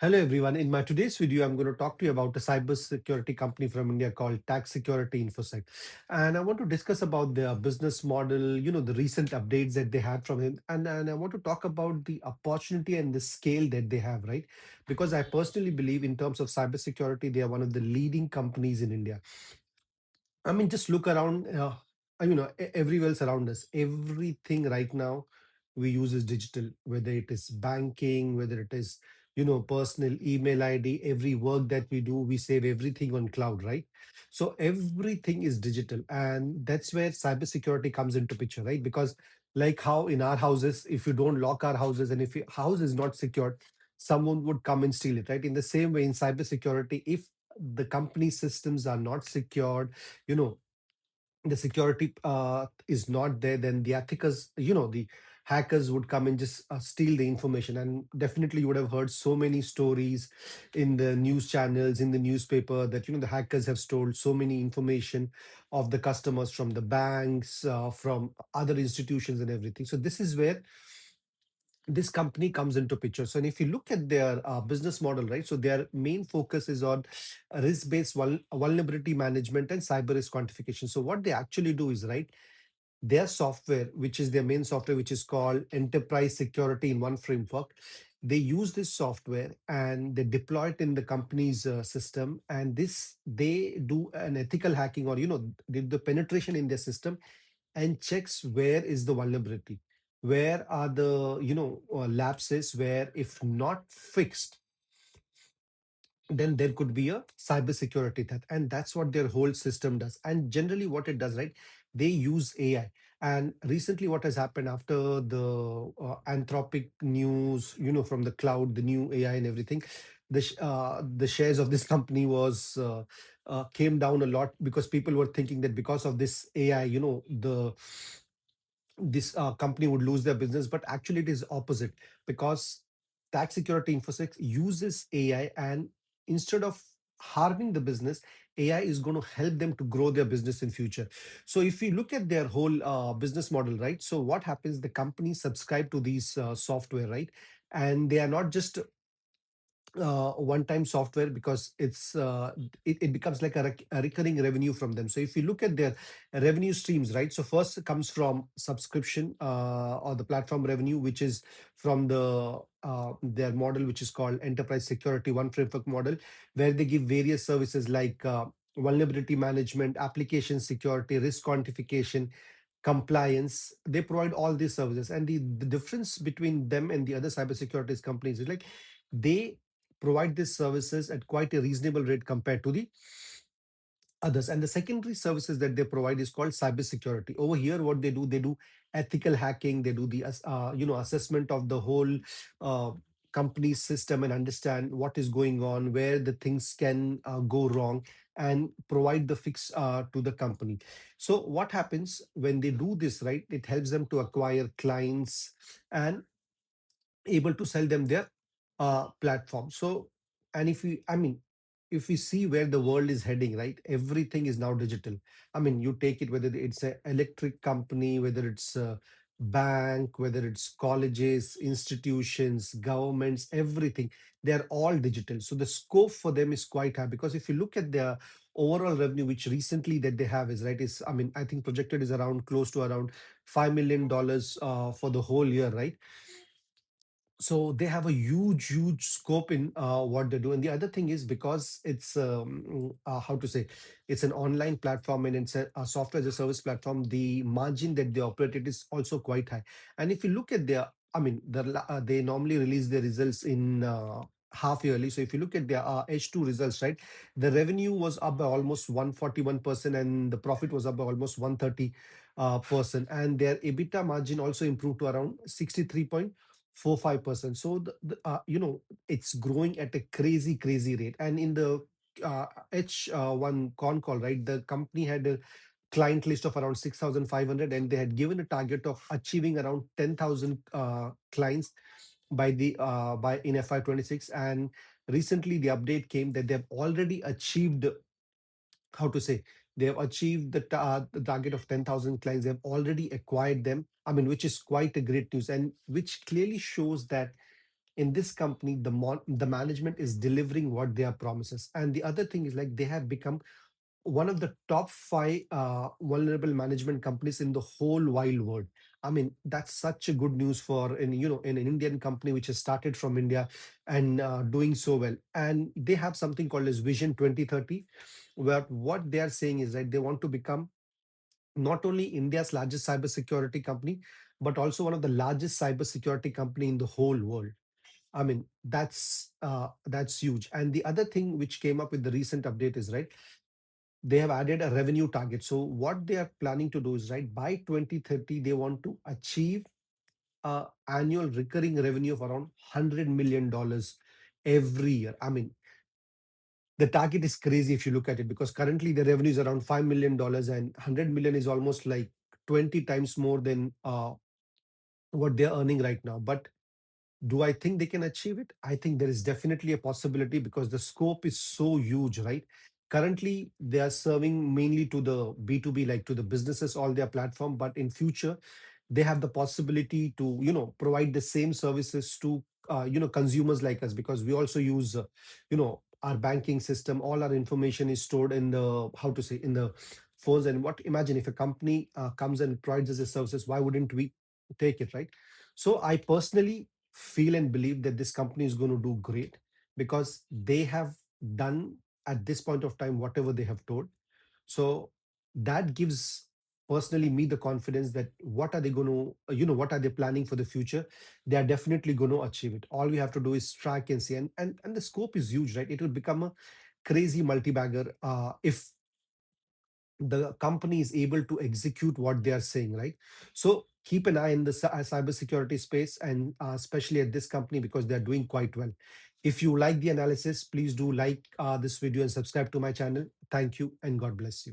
Hello everyone. In my today's video, I'm going to talk to you about a cybersecurity company from India called TAC Security Infosec, and I want to discuss about their business model. The recent updates that they had from him, and I want to talk about the opportunity and the scale that they have, right? Because I personally believe in terms of cybersecurity, they are one of the leading companies in India. I mean, just look around, everywhere else around us. Everything right now we use is digital, whether it is banking, whether it is, personal email ID, every work that we do, we save everything on cloud, right? So everything is digital. And that's where cybersecurity comes into picture, right? Because like how in our houses, if you don't lock our houses and if your house is not secured, someone would come and steal it, right? In the same way in cybersecurity, if the company systems are not secured, you know the security is not there, then the attackers, the hackers would come and just steal the information. And definitely you would have heard so many stories in the news channels, in the newspaper, that the hackers have stolen so many information of the customers from the banks, from other institutions and everything. So this is where this company comes into picture. So and if you look at their business model, right, so their main focus is on risk-based vulnerability management and cyber risk quantification. So what they actually do is, right, their software, which is their main software, which is called Enterprise Security in One Framework, they use this software and they deploy it in the company's system. And this, they do an ethical hacking, or the penetration in their system, and checks where is the vulnerability, where are the lapses, where if not fixed, then there could be a cybersecurity threat. And that's what their whole system does. And generally what it does, right, they use AI. And recently what has happened after the anthropic news, from the cloud, the new AI and everything, the shares of this company was came down a lot, because people were thinking that because of this AI, the this company would lose their business. But actually it is opposite, because tax security infosec uses AI, and instead of harming the business, AI is going to help them to grow their business in future. So if you look at their whole business model, right, so what happens, the company subscribe to these software, right, and they are not just one-time software, because it becomes like a recurring revenue from them. So if you look at their revenue streams, right, so first it comes from subscription, or the platform revenue, which is from their model, which is called Enterprise Security One Framework model, where they give various services like vulnerability management, application security, risk quantification, compliance. They provide all these services. And the difference between them and the other cybersecurity companies is, like, they provide these services at quite a reasonable rate compared to the others. And the secondary services that they provide is called cybersecurity. Over here, what they do ethical hacking. They do the assessment of the whole uh, company's system, and understand what is going on, where the things can go wrong, and provide the fix to the company. So what happens when they do this, right, it helps them to acquire clients and able to sell them their platform. So, and if we see where the world is heading, right, everything is now digital. I mean, you take it, whether it's an electric company, whether it's a bank, whether it's colleges, institutions, governments, everything, they're all digital. So the scope for them is quite high, because if you look at their overall revenue, which recently that they have is, right, is, I mean, I think projected is around close to around $5 million for the whole year, right? So they have a huge scope in what they do. And the other thing is, because it's how to say, it's an online platform, and it's a software as a service platform, the margin that they operate it is also quite high. And if you look at their, I mean, they normally release their results in half yearly. So if you look at their H2 results, right, the revenue was up by almost 141%, and the profit was up by almost 130 percent, and their EBITDA margin also improved to around 63.45%. So it's growing at a crazy rate. And in the H1 con call, right, the company had a client list of around 6,500, and they had given a target of achieving around 10,000 clients by in FY26. And recently the update came that they have already achieved, how to say, they have achieved the target of 10,000 clients. They have already acquired them. I mean, which is quite a great news, and which clearly shows that in this company, the management is delivering what their promises. And the other thing is like they have become one of the top five vulnerable management companies in the whole wide world. I mean, that's such a good news for in an Indian company which has started from India and doing so well. And they have something called as Vision 2030, where what they are saying is that they want to become not only India's largest cybersecurity company, but also one of the largest cybersecurity company in the whole world. I mean, that's huge. And the other thing which came up with the recent update is right, they have added a revenue target. So what they are planning to do is right by 2030 they want to achieve a annual recurring revenue of around $100 million every year. I mean, the target is crazy if you look at it, because currently the revenue is around $5 million, and 100 million is almost like 20 times more than what they're earning right now. But do I think they can achieve it? I think there is definitely a possibility because the scope is so huge, right? Currently, they are serving mainly to the B2B, like to the businesses, all their platform. But in future, they have the possibility to, provide the same services to, consumers like us, because we also use, our banking system. All our information is stored in the, how to say, in the phones. And what, imagine if a company comes and provides us the services, why wouldn't we take it, right? So I personally feel and believe that this company is going to do great because they have done at this point of time whatever they have told. So that gives personally me the confidence that what are they going to, what are they planning for the future? They are definitely going to achieve it. All we have to do is track and see. And the scope is huge, right? It will become a crazy multi-bagger if the company is able to execute what they are saying, right? So keep an eye in the cybersecurity space, and especially at this company because they are doing quite well. If you like the analysis, please do like this video and subscribe to my channel. Thank you and God bless you.